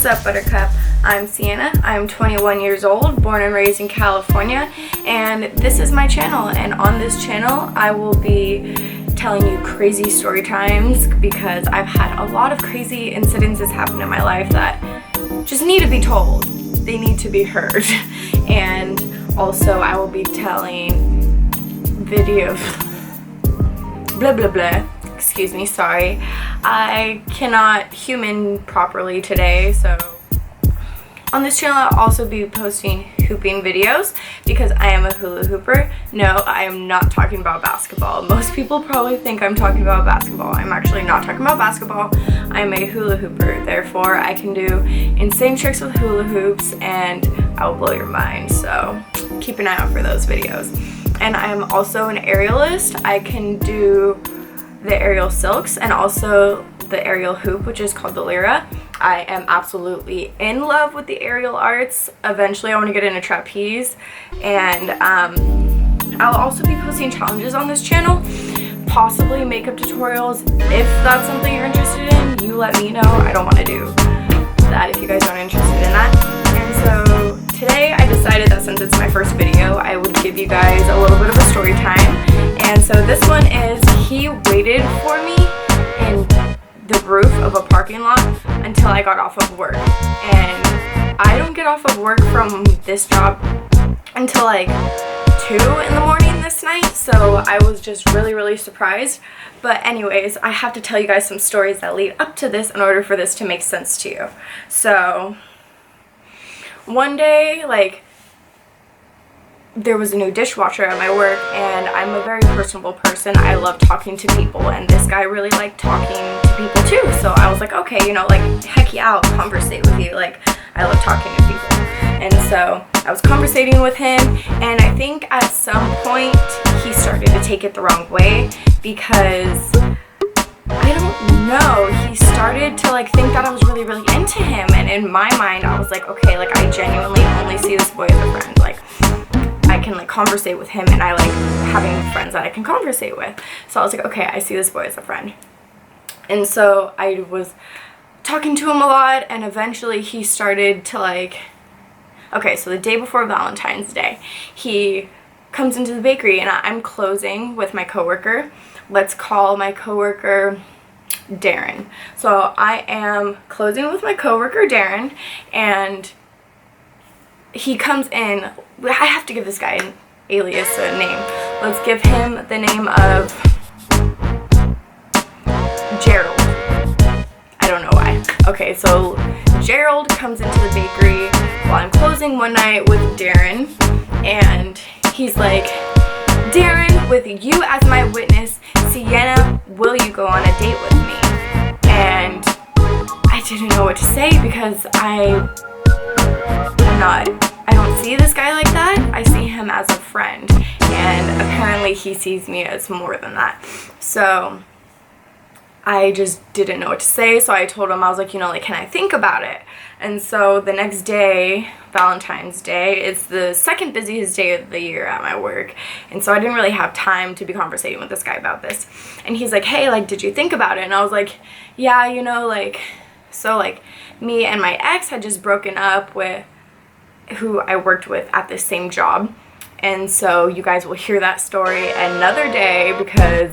up, Buttercup? I'm Sienna. I'm 21 years old, born and raised in California, and this is my channel. And on this channel, I will be telling you crazy story times because I've had a lot of crazy incidences happen in my life that just need to be told. They need to be heard. And also, I will be telling video blah blah blah. Excuse me, sorry. I cannot human properly today, so on this channel I'll also be posting hooping videos because I am a hula hooper. No, I am not talking about basketball. Most people probably think I'm talking about basketball. I'm actually not talking about basketball. I'm a hula hooper. Therefore, I can do insane tricks with hula hoops and I will blow your mind. So keep an eye out for those videos. And I am also an aerialist. I can do the aerial silks and also the aerial hoop, which is called the Lyra. I am absolutely in love with the aerial arts. Eventually I want to get into trapeze, and I'll also be posting challenges on this channel, possibly makeup tutorials. If that's something you're interested in, you let me know. I don't want to do that if you guys aren't interested in that. And so today I decided that since it's my first video, I would give you guys a little bit of a story time. And so this one is, he waited for me in the roof of a parking lot until I got off of work. And I don't get off of work from this job until like 2 in the morning this night, so I was just really surprised. But anyways, I have to tell you guys some stories that lead up to this in order for this to make sense to you. So one day, like, there was a new dishwasher at my work, and I'm a very personable person. I love talking to people, and this guy really liked talking to people too. So I was like, okay, you know, like, heck yeah, I'll conversate with you. Like, I love talking to people. And so I was conversating with him, and I think at some point he started to take it the wrong way because I don't know, he started to like think that I was really into him. And in my mind, I was like, okay, like, I genuinely only see this boy as a friend. Like, I can like conversate with him, and I like having friends that I can conversate with. So I was like, okay, I see this boy as a friend. And so I was talking to him a lot, and eventually he started to like, okay, so the day before Valentine's Day, he comes into the bakery, and I'm closing with my coworker. Let's call my coworker Darren. So I am closing with my coworker Darren, and he comes in. I have to give this guy an alias, a name. Let's give him the name of Gerald. I don't know why. Okay, so Gerald comes into the bakery while I'm closing one night with Darren, and he's like, Darren, with you as my witness, Sienna, will you go on a date with me? And I didn't know what to say because I don't see this guy like that. I see him as a friend, and apparently he sees me as more than that. So I just didn't know what to say, so I told him, I was like, you know, like, can I think about it? And so the next day, Valentine's Day, it's the second busiest day of the year at my work, and so I didn't really have time to be conversating with this guy about this. And he's like, hey, like, did you think about it? And I was like, yeah, you know, like, so like, me and my ex had just broken up with who I worked with at the same job, and so you guys will hear that story another day because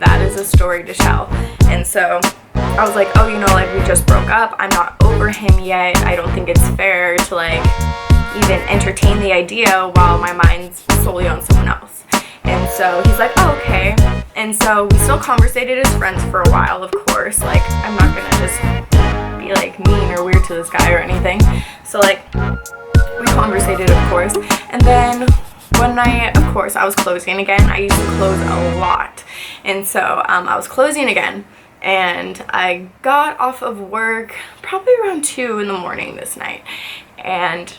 that is a story to tell. And so I was like, oh, you know, like, we just broke up, I'm not over him yet, I don't think it's fair to like even entertain the idea while my mind's solely on someone else. And so he's like, oh, okay. And so we still conversated as friends for a while, of course. Like, I'm not gonna just be like mean or weird to this guy or anything. So like, we conversated, of course, and then one night, of course, I was closing again. I used to close a lot, and so I was closing again, and I got off of work probably around 2 in the morning this night, and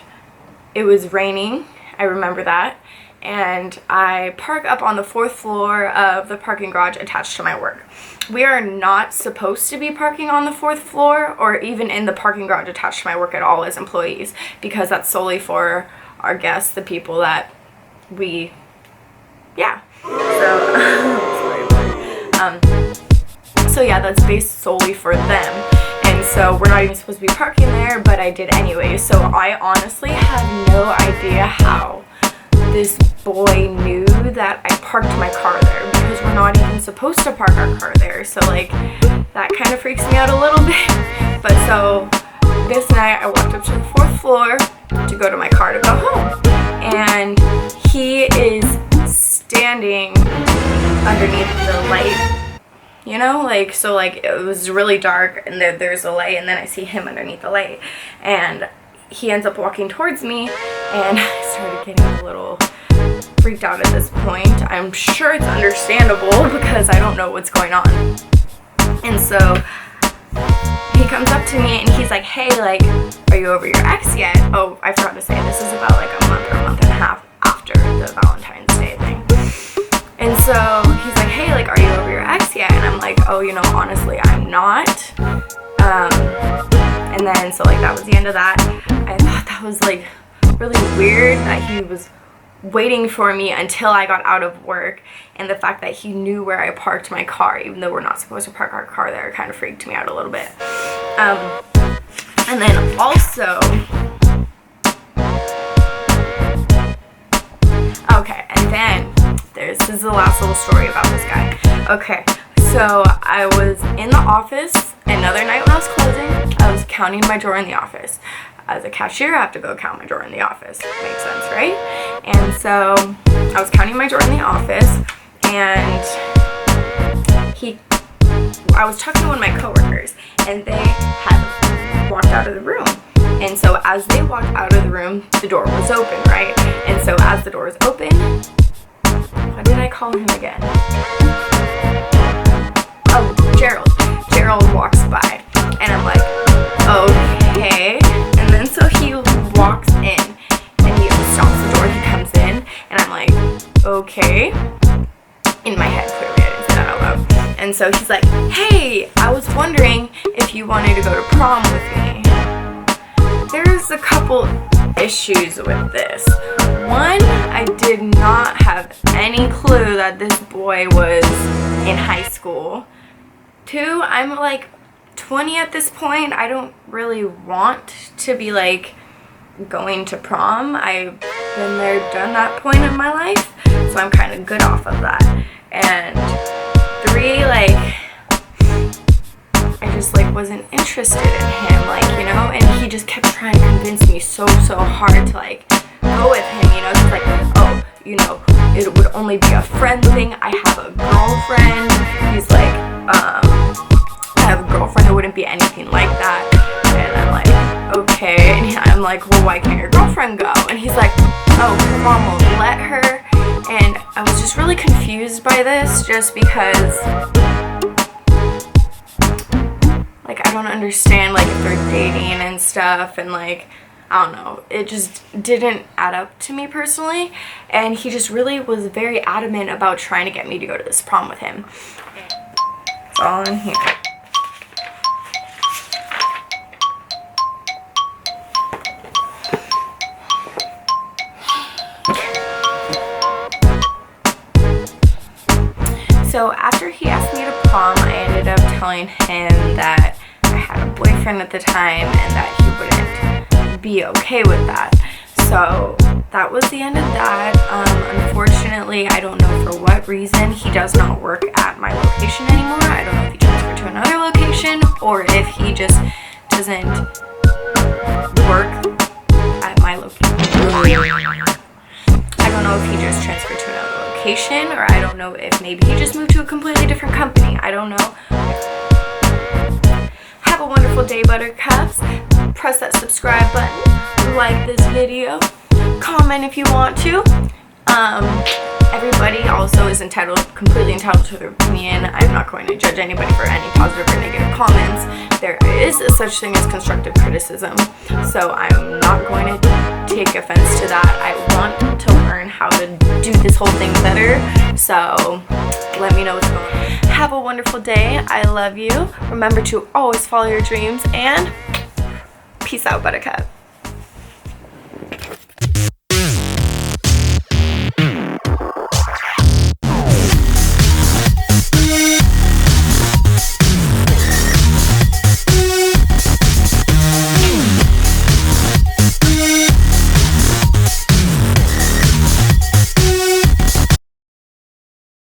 it was raining. I remember that, and I park up on the 4th floor of the parking garage attached to my work. We are not supposed to be parking on the 4th floor or even in the parking garage attached to my work at all as employees, because that's solely for our guests, the people that we, yeah. So, so yeah, that's based solely for them. And so we're not even supposed to be parking there, but I did anyway. So I honestly have no idea how this boy knew that I parked my car there, because we're not even supposed to park our car there. So like that kind of freaks me out a little bit. But so this night I walked up to the 4th floor to go to my car to go home, and he is standing underneath the light, you know, like, so like it was really dark and there's a light, and then I see him underneath the light, and he ends up walking towards me, and I started getting a little freaked out at this point. I'm sure it's understandable because I don't know what's going on. And so he comes up to me and he's like, hey, like, are you over your ex yet? Oh, I forgot to say, this is about like a month or a month and a half after the Valentine's Day thing. And so he's like, hey, like, are you over your ex yet? And I'm like, oh, you know, honestly, I'm not. And then, so like, that was the end of that. I thought that was like really weird that he was waiting for me until I got out of work, and the fact that he knew where I parked my car, even though we're not supposed to park our car there, kind of freaked me out a little bit. And then also, okay, and then this is the last little story about this guy. Okay, so I was in the office another night when I was closing. I was counting my drawer in the office. As a cashier, I have to go count my drawer in the office. Makes sense, right? And so I was counting my drawer in the office, and I was talking to one of my coworkers, and they had walked out of the room. And so as they walked out of the room, the door was open, right? And so as the door is open, what did I call him again? Oh, Gerald. Gerald walks by, and I'm like, okay. And then so he walks in, and he stops the door, he comes in, and I'm like, okay. In my head, clearly I didn't say that out loud. And so he's like, hey, I was wondering if you wanted to go to prom with me. There's a couple issues with this. One, I did not have any clue that this boy was in high school. Two, I'm like 20 at this point. I don't really want to be like going to prom. I've been there, done that point in my life, so I'm kind of good off of that. And three, like, I just like wasn't interested in him, like, you know, and he just kept trying to convince me so hard to like go with him, you know. He's like, oh, you know, it would only be a friend thing, I have a girlfriend. He's like, I have a girlfriend, it wouldn't be anything like that. And I'm like, okay. And I'm like, well, why can't your girlfriend go? And he's like, oh, her mom won't let her. And I was just really confused by this, just because, like, I don't understand, like, if they're dating and stuff, and like, I don't know, it just didn't add up to me personally. And he just really was very adamant about trying to get me to go to this prom with him. It's all in here. So after he asked me to prom, I ended up telling him that I had a boyfriend at the time and that he wouldn't be okay with that. So that was the end of that. Unfortunately, I don't know for what reason he does not work at my location anymore. I don't know if he transferred to another location or if he just doesn't work at my location. I don't know if he just transferred to another location, or I don't know if maybe he just moved to a completely different company. I don't know. Have a wonderful day, Buttercups. Press that subscribe button, like this video, comment if you want to. Everybody also is completely entitled to their opinion. I'm not going to judge anybody for any positive or negative comments. There is a such thing as constructive criticism, so I'm not going to take offense to that. I want to learn how to do this whole thing better, so let me know what's going on. Have a wonderful day. I love you. Remember to always follow your dreams, and peace out, Buttercup.